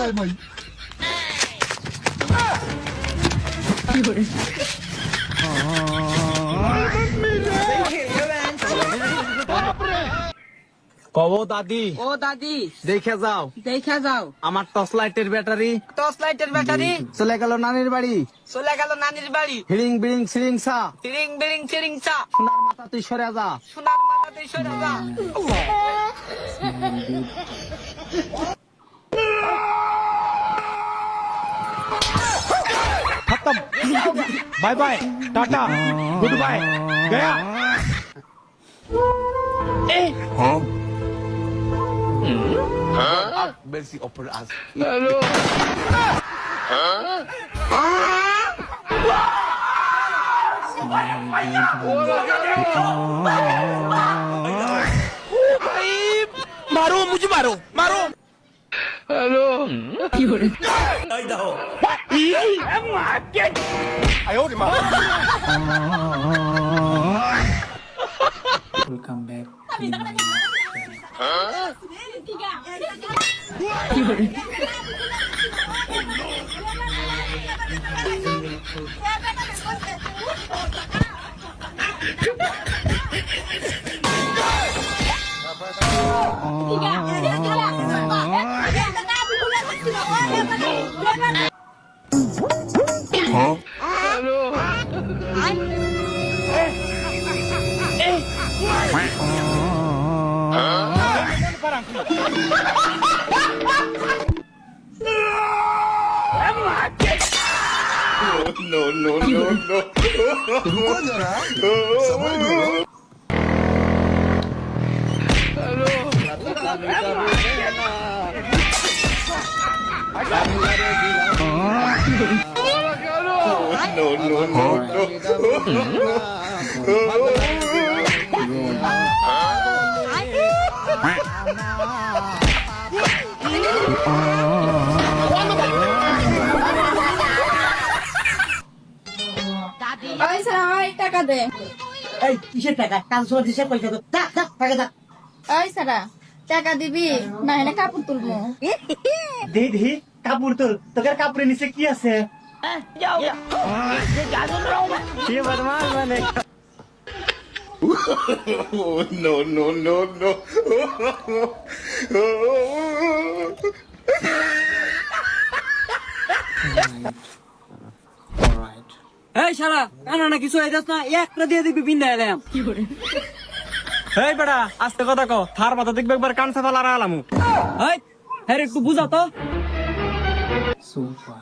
নাই ভাই। কবো দাদি, ও দাদি দেখে যাও দেখা যাও, আমার টর্চ লাইটের ব্যাটারি টর্চ লাইটের ব্যাটারি চলে গেল নানির বাড়ি। চলে গেল নানির বাড়ি। হিড়িং বিড়িং সিরিং সা, চিরিং বিরিং চিরিং চা, সোনার মাথা তুই সরে যা। সোনার মাথাতে সরে যা। खत्म bye bye tata goodbye गया Mercy upon us. मारो मुझे मारो मारो Welcome back to my रुको जरा, सबर करो। ওই স্যার আমার টাকা দে। এই কিসের টাকা? কাজ সময় হিসাব পয়সা তো দা দা টাকা দা। ওই স্যার টাকা দিবি না এনে কাপড় তুলবো। দে দে কাপড় তোর, তোর কাপড়ের নিচে কি আছে? কি বদমাশ মানে। Oh, no, no, no, no. alright. এই শালা কানা না কিছু হয়ে যাস না, একটা দিয়ে দিবি বিন্দা এলাম। এই বেটা আস্তে কথা কও, থার মাথা দেখবে একবার কান সাফা লারা আলামু। এই হ্যাঁ একটু বুঝা তো। Super.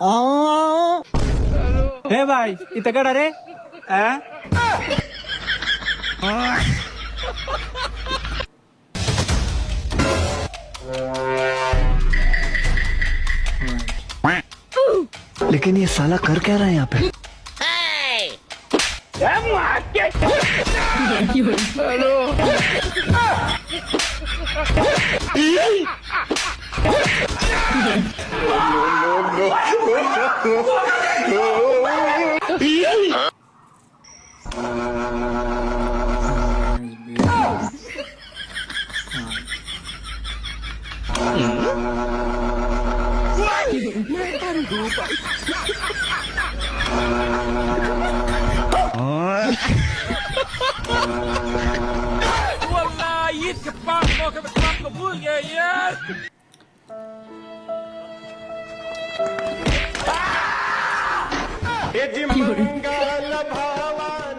হে ভাই ইতে কেডা রে? হ্যাঁ लेकिन ये साला कर क्या रहा है यहाँ पे हे जी मंगल भवन